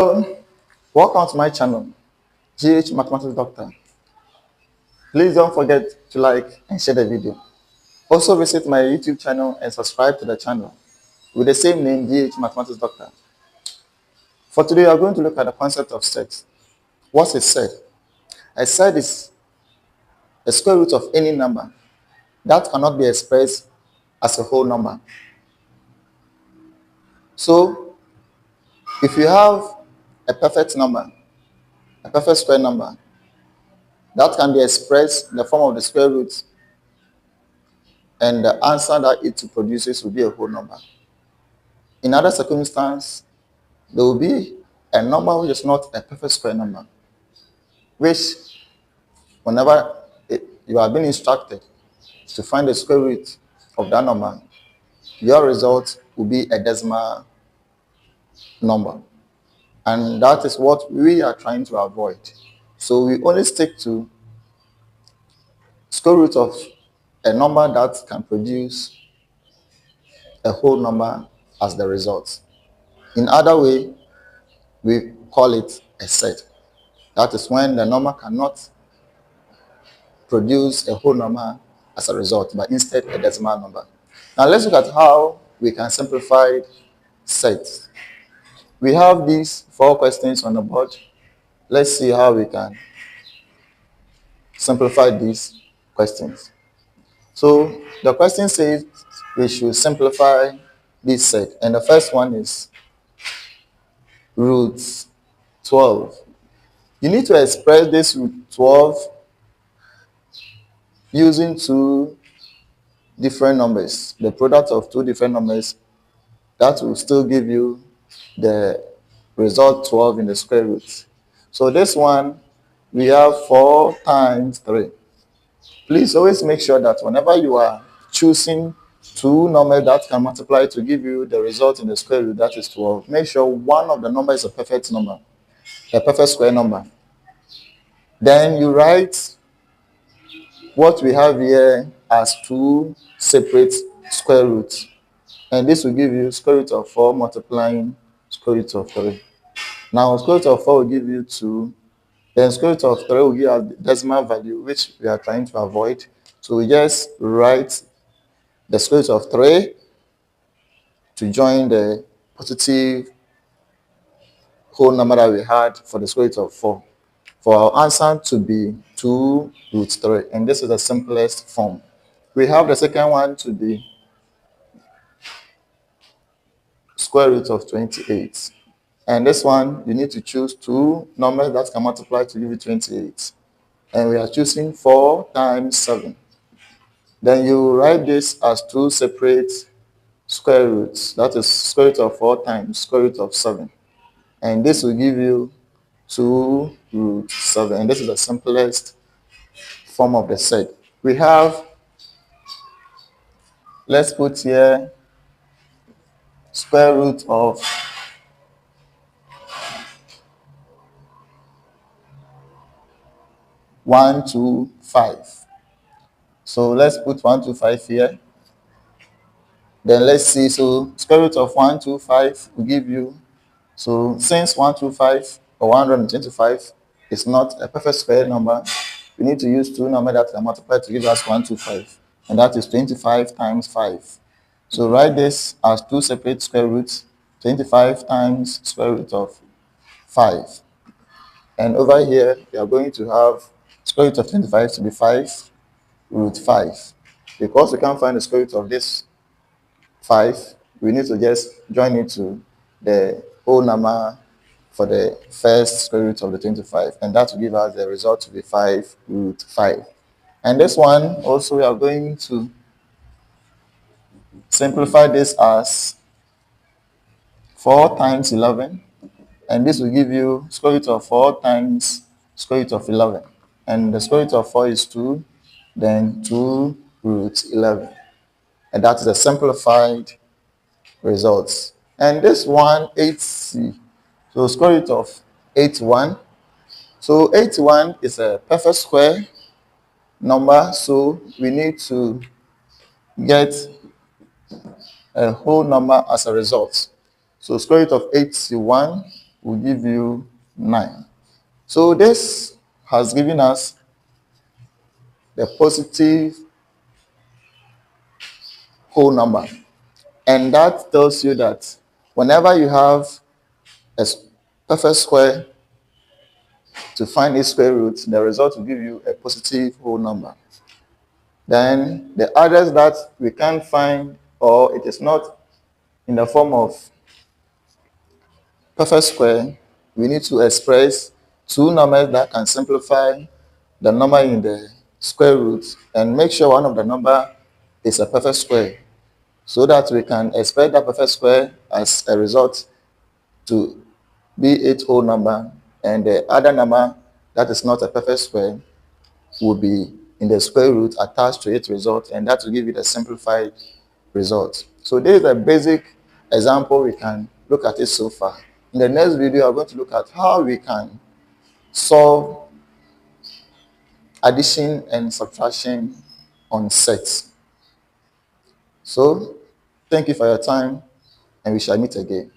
Welcome to my channel, GH Mathematics Doctor. Please don't forget to like and share the video. Also visit my YouTube channel and subscribe to the channel with the same name, GH Mathematics Doctor. For today, we are going to look at the concept of surds. What's a surd? A surd is the square root of any number that cannot be expressed as a whole number. So, if you have a perfect number, a perfect square number, that can be expressed in the form of the square root, and the answer that it produces will be a whole number. In other circumstances, there will be a number which is not a perfect square number, which whenever you are being instructed to find the square root of that number, your result will be a decimal number. And that is what we are trying to avoid. So we only stick to square root of a number that can produce a whole number as the result. In other way, we call it a surd. That is when the number cannot produce a whole number as a result, but instead a decimal number. Now let's look at how we can simplify surds. We have these 4 questions on the board. Let's see how we can simplify these questions. So the question says we should simplify this surd, and the first one is root 12. You need to express this root 12 using 2 different numbers, the product of 2 different numbers. That will still give you the result 12 in the square root. So this one, we have 4 times 3. Please always make sure that whenever you are choosing 2 numbers that can multiply to give you the result in the square root, that is 12, make sure one of the numbers is a perfect number, a perfect square number. Then you write what we have here as 2 separate square roots. And this will give you square root of 4 multiplying square root of 3. Now, square root of 4 will give you 2. Then square root of 3 will give us the decimal value, which we are trying to avoid. So we just write the square root of 3 to join the positive whole number that we had for the square root of 4. For our answer to be 2 root 3. And this is the simplest form. We have the second one to be square root of 28. And this one, you need to choose 2 numbers that can multiply to give you 28. And we are choosing 4 times 7. Then you write this as 2 separate square roots. That is square root of 4 times square root of 7. And this will give you 2 root 7. And this is the simplest form of the surd. We have, let's put here, square root of 125. So let's put 125 here. Then let's see. So square root of 125 will give you. So since 125 or 125 is not a perfect square number, we need to use 2 numbers that can multiply to give us 125, and that is 25 times 5. So write this as 2 separate square roots, 25 times square root of 5. And over here, we are going to have square root of 25 to be 5 root 5. Because we can't find the square root of this 5, we need to just join it to the whole number for the first square root of the 25. And that will give us the result to be 5 root 5. And this one also, we are going to simplify this as 4 times 11. And this will give you square root of 4 times square root of 11. And the square root of 4 is 2, then 2 root 11. And that is a simplified results. And this one, 8c. So square root of 81. So 81 is a perfect square number. So we need to get a whole number as a result. So square root of 81 will give you 9. So this has given us the positive whole number. And that tells you that whenever you have a perfect square to find its square root, the result will give you a positive whole number. Then the others that we can't find, or it is not in the form of perfect square, we need to express two numbers that can simplify the number in the square root and make sure one of the number is a perfect square, so that we can express that perfect square as a result to be its whole number, and the other number that is not a perfect square will be in the square root attached to its result, and that will give you the simplified result. So this is a basic example. We can look at it so far. In the next video, I'm going to look at how we can solve addition and subtraction on sets. So thank you for your time, and we shall meet again.